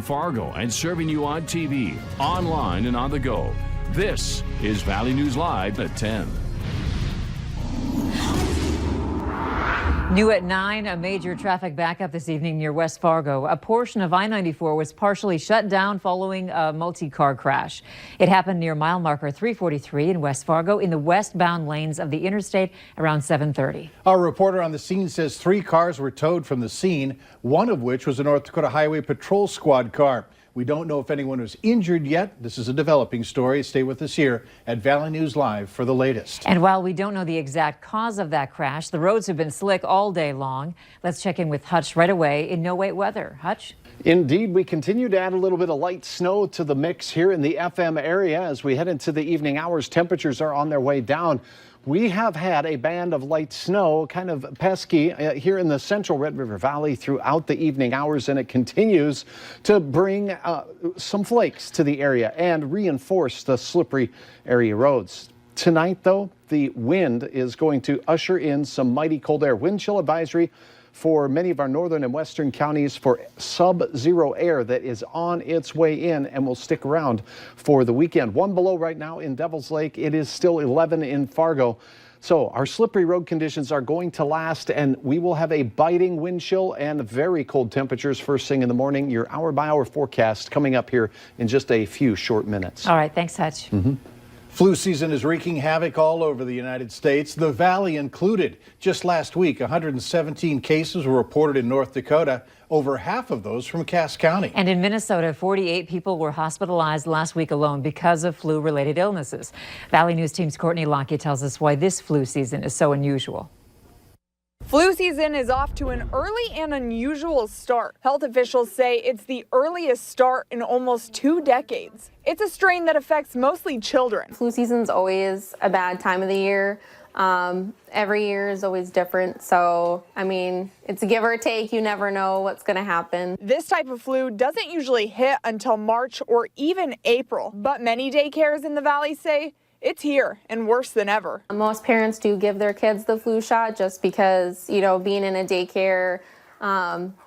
Fargo and serving you on TV, online, and on the go. This is Valley News Live at 10. New at 9, a major traffic backup this evening near West Fargo. A portion of I-94 was partially shut down following a multi-car crash. It happened near mile marker 343 in West Fargo in the westbound lanes of the interstate around 7:30. Our reporter on the scene says 3 cars were towed from the scene, one of which was a North Dakota Highway Patrol Squad car. We don't know if anyone was injured yet. This is a developing story. Stay with us here at Valley News Live for the latest. And while we don't know the exact cause of that crash, the roads have been slick all day long. Let's check in with Hutch right away in no wait weather. Hutch? Indeed, we continue to add a little bit of light snow to the mix here in the FM area. As we head into the evening hours, temperatures are on their way down. We have had a band of light snow, kind of pesky, here in the central Red River Valley throughout the evening hours, and it continues to bring some flakes to the area and reinforce the slippery area roads. Tonight, though, the wind is going to usher in some mighty cold air. Wind chill advisory for many of our northern and western counties for sub-zero air that is on its way in and will stick around for the weekend. 1 below right now in Devil's Lake. It is still 11 in Fargo. So our slippery road conditions are going to last, and we will have a biting wind chill and very cold temperatures first thing in the morning. Your hour-by-hour forecast coming up here in just a few short minutes. All right, thanks, Hutch. Flu season is wreaking havoc all over the United States, the Valley included. Just last week, 117 cases were reported in North Dakota, over half of those from Cass County. And in Minnesota, 48 people were hospitalized last week alone because of flu-related illnesses. Valley News Team's Courtney Lockey tells us why this flu season is so unusual. Flu season is off to an early and unusual start. Health officials say it's the earliest start in almost 2 decades. It's a strain that affects mostly children. Flu season's always a bad time of the year. Every year is always different. So, I mean, it's a give or take. You never know what's going to happen. This type of flu doesn't usually hit until March or even April. But many daycares in the Valley say it's here and worse than ever. Most parents do give their kids the flu shot just because, you know, being in a daycare,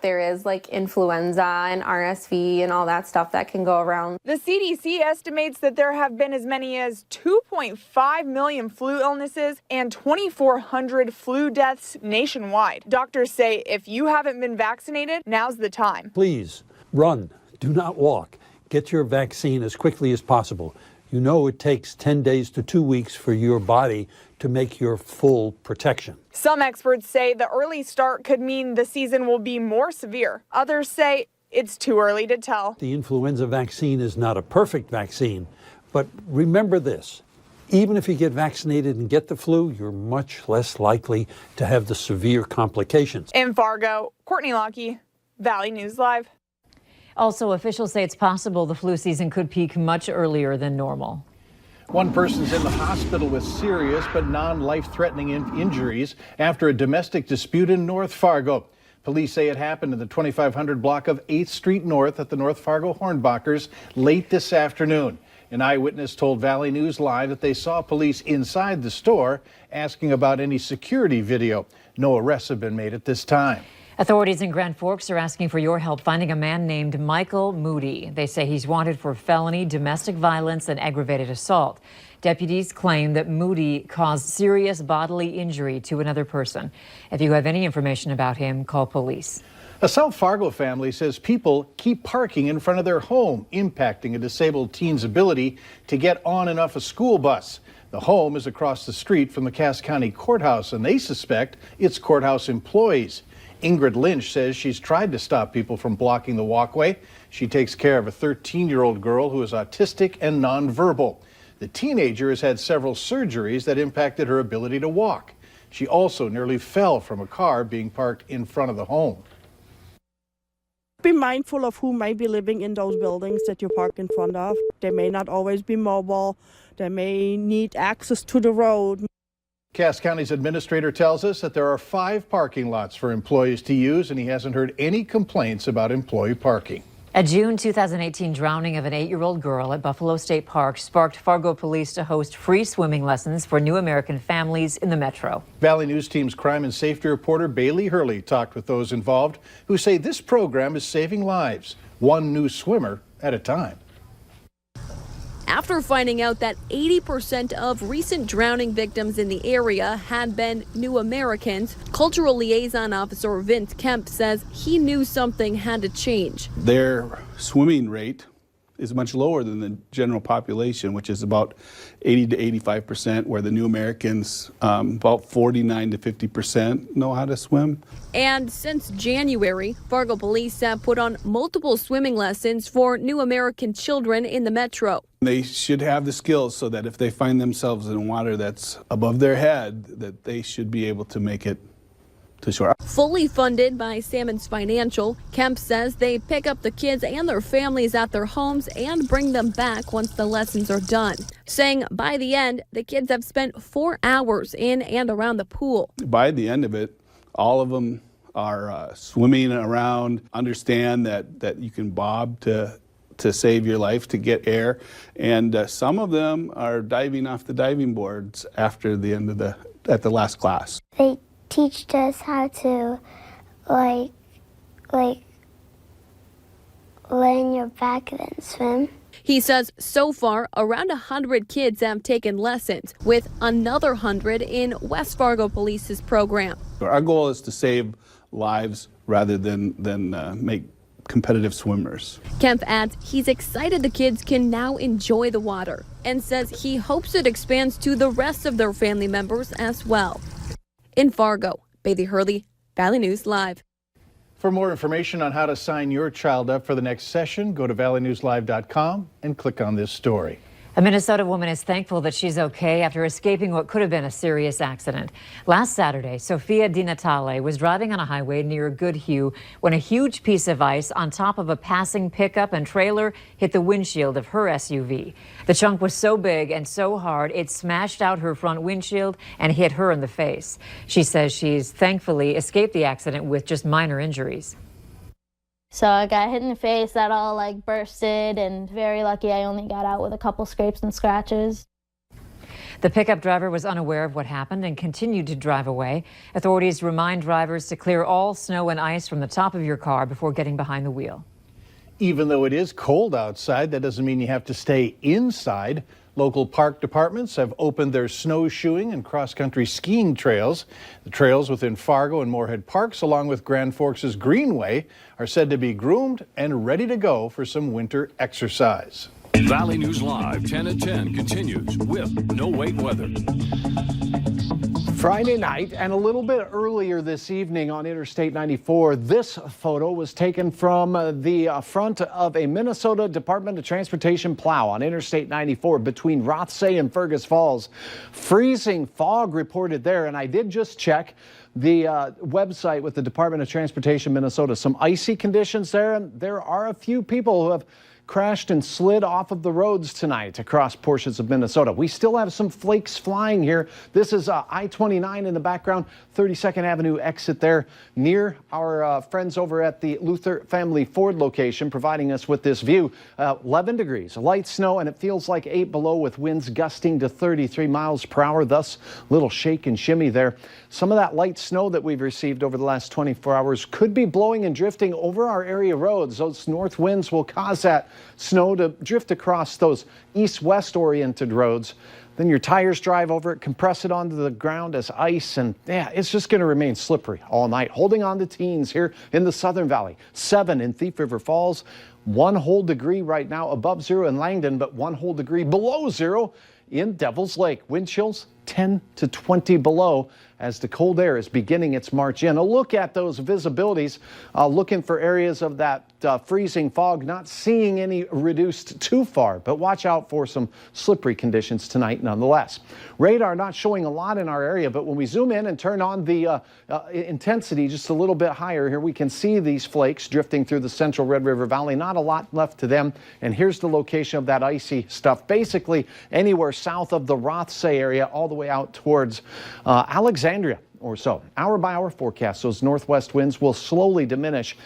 there is like influenza and RSV and all that stuff that can go around. The CDC estimates that there have been as many as 2.5 million flu illnesses and 2,400 flu deaths nationwide. Doctors say if you haven't been vaccinated, now's the time. Please run, do not walk. Get your vaccine as quickly as possible. You know it takes 10 days to 2 weeks for your body to make your full protection. Some experts say the early start could mean the season will be more severe. Others say it's too early to tell. The influenza vaccine is not a perfect vaccine, but remember this. Even if you get vaccinated and get the flu, you're much less likely to have the severe complications. In Fargo, Courtney Lockey, Valley News Live. Also, officials say it's possible the flu season could peak much earlier than normal. One person's in the hospital with serious but non-life-threatening injuries after a domestic dispute in North Fargo. Police say it happened in the 2500 block of 8th Street North at the North Fargo Hornbachers late this afternoon. An eyewitness told Valley News Live that they saw police inside the store asking about any security video. No arrests have been made at this time. Authorities in Grand Forks are asking for your help finding a man named Michael Moody. They say he's wanted for felony, domestic violence, and aggravated assault. Deputies claim that Moody caused serious bodily injury to another person. If you have any information about him, call police. A South Fargo family says people keep parking in front of their home, impacting a disabled teen's ability to get on and off a school bus. The home is across the street from the Cass County Courthouse, and they suspect it's courthouse employees. Ingrid Lynch says she's tried to stop people from blocking the walkway. She takes care of a 13-year-old girl who is autistic and nonverbal. The teenager has had several surgeries that impacted her ability to walk. She also nearly fell from a car being parked in front of the home. Be mindful of who may be living in those buildings that you park in front of. They may not always be mobile. They may need access to the road. Cass County's administrator tells us that there are 5 parking lots for employees to use, and he hasn't heard any complaints about employee parking. A June 2018 drowning of an 8-year-old girl at Buffalo State Park sparked Fargo police to host free swimming lessons for new American families in the metro. Valley News Team's crime and safety reporter Bailey Hurley talked with those involved who say this program is saving lives. one new swimmer at a time. After finding out that 80% of recent drowning victims in the area had been new Americans, Cultural Liaison Officer Vince Kemp says he knew something had to change. Their swimming rate is much lower than the general population, which is about 80 to 85%, where the new Americans, about 49 to 50% know how to swim. And since January, Fargo police have put on multiple swimming lessons for new American children in the metro. They should have the skills so that if they find themselves in water that's above their head, that they should be able to make it to shore. Fully funded by Salmons Financial, Kemp says they pick up the kids and their families at their homes and bring them back once the lessons are done. Saying by the end, the kids have spent 4 hours in and around the pool. By the end of it, all of them are swimming around, understand that you can bob to save your life, to get air, and some of them are diving off the diving boards after the end of at the last class. They teached us how to like lay on your back and then swim. He says so far, around 100 kids have taken lessons, with another 100 in West Fargo Police's program. Our goal is to save lives rather than make competitive swimmers. Kemp adds he's excited the kids can now enjoy the water and says he hopes it expands to the rest of their family members as well. In Fargo, Bailey Hurley, Valley News Live. For more information on how to sign your child up for the next session, go to valleynewslive.com and click on this story. A Minnesota woman is thankful that she's okay after escaping what could have been a serious accident. Last Saturday, Sophia Di Natale was driving on a highway near Goodhue when a huge piece of ice on top of a passing pickup and trailer hit the windshield of her SUV. The chunk was so big and so hard, it smashed out her front windshield and hit her in the face. She says she's thankfully escaped the accident with just minor injuries. So I got hit in the face, that all like bursted, and very lucky I only got out with a couple scrapes and scratches. The pickup driver was unaware of what happened and continued to drive away. Authorities remind drivers to clear all snow and ice from the top of your car before getting behind the wheel. Even though it is cold outside, that doesn't mean you have to stay inside. Local park departments have opened their snowshoeing and cross-country skiing trails. The trails within Fargo and Moorhead Parks, along with Grand Forks' Greenway, are said to be groomed and ready to go for some winter exercise. Valley News Live 10 at 10 continues with No Wait Weather. Friday night and a little bit earlier this evening on Interstate 94, this photo was taken from the front of a Minnesota Department of Transportation plow on Interstate 94 between Rothsay and Fergus Falls. Freezing fog reported there, and I did just check the website with the Department of Transportation Minnesota. Some icy conditions there, and there are a few people who have crashed and slid off of the roads tonight across portions of Minnesota. We still have some flakes flying here. This is I-29 in the background, 32nd Avenue exit there near our friends over at the Luther Family Ford location, providing us with this view. 11 degrees, light snow, and it feels like 8 below with winds gusting to 33 miles per hour, thus a little shake and shimmy there. Some of that light snow that we've received over the last 24 hours could be blowing and drifting over our area roads. Those north winds will cause that snow to drift across those east-west oriented roads. Then your tires drive over it, compress it onto the ground as ice, and yeah, it's just going to remain slippery all night. Holding on to teens here in the Southern Valley. 7 in Thief River Falls, 1 whole degree right now above zero in Langdon, but 1 whole degree below zero in Devil's Lake. Wind chills 10 to 20 below as the cold air is beginning its march in. A look at those visibilities, looking for areas of that freezing fog, not seeing any reduced too far, but watch out for some slippery conditions tonight nonetheless. Radar not showing a lot in our area, but when we zoom in and turn on the intensity just a little bit higher here, we can see these flakes drifting through the central Red River Valley. Not a lot left to them, and here's the location of that icy stuff. Basically anywhere south of the Rothsay area all the way out towards Alexandria or so. Hour by hour forecast, those northwest winds will slowly diminish.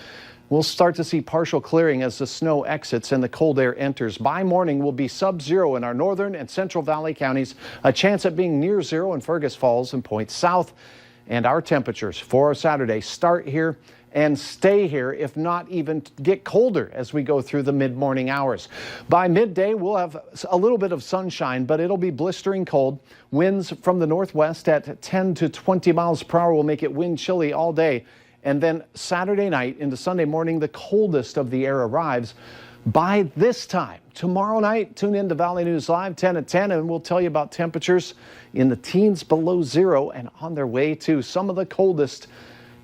We'll start to see partial clearing as the snow exits and the cold air enters. By morning, we'll be sub-zero in our northern and central valley counties, a chance at being near zero in Fergus Falls and points south. And our temperatures for our Saturday start here and stay here, if not even get colder as we go through the mid-morning hours. By midday, we'll have a little bit of sunshine, but it'll be blistering cold. Winds from the northwest at 10 to 20 miles per hour will make it wind chilly all day. And then Saturday night into Sunday morning, the coldest of the year arrives. By this time tomorrow night, tune in to Valley News Live 10 at 10, and we'll tell you about temperatures in the teens below zero and on their way to some of the coldest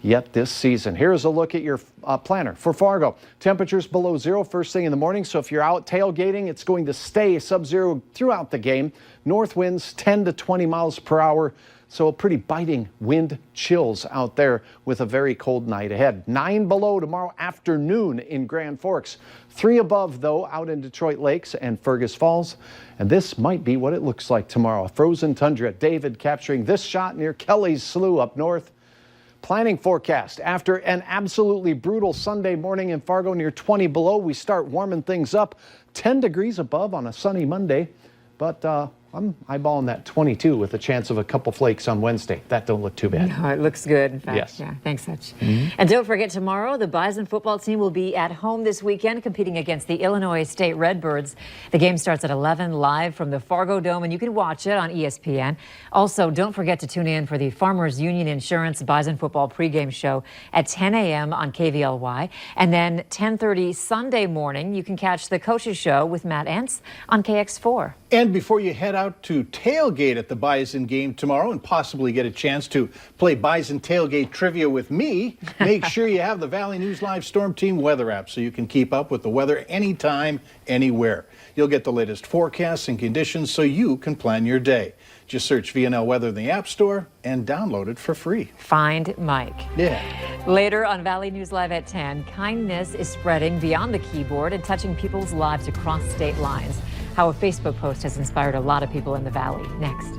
yet this season. Here's a look at your planner for Fargo. Temperatures below zero first thing in the morning, so if you're out tailgating, it's going to stay sub-zero throughout the game. North winds 10 to 20 miles per hour. So pretty biting wind chills out there with a very cold night ahead. 9 below tomorrow afternoon in Grand Forks. 3 above, though, out in Detroit Lakes and Fergus Falls. And this might be what it looks like tomorrow. A frozen tundra. David capturing this shot near Kelly's Slough up north. Planning forecast. After an absolutely brutal Sunday morning in Fargo near 20 below, we start warming things up. 10 degrees above on a sunny Monday. But I'm eyeballing that 22 with a chance of a couple flakes on Wednesday. That don't look too bad. No, it looks good, in fact. Yes. Yeah, thanks, Hutch. And don't forget, tomorrow, the Bison football team will be at home this weekend competing against the Illinois State Redbirds. The game starts at 11 live from the Fargo Dome, and you can watch it on ESPN. Also, don't forget to tune in for the Farmers Union Insurance Bison football pregame show at 10 a.m. on KVLY. And then 10:30 Sunday morning, you can catch the Coaches Show with Matt Entz on KX4. And before you head out to tailgate at the Bison game tomorrow and possibly get a chance to play Bison tailgate trivia with me, make sure you have the Valley News Live Storm Team weather app so you can keep up with the weather anytime, anywhere. You'll get the latest forecasts and conditions so you can plan your day. Just search VNL Weather in the App Store and download it for free. Find Mike. Yeah. Later on Valley News Live at 10, kindness is spreading beyond the keyboard and touching people's lives across state lines. How a Facebook post has inspired a lot of people in the Valley. Next.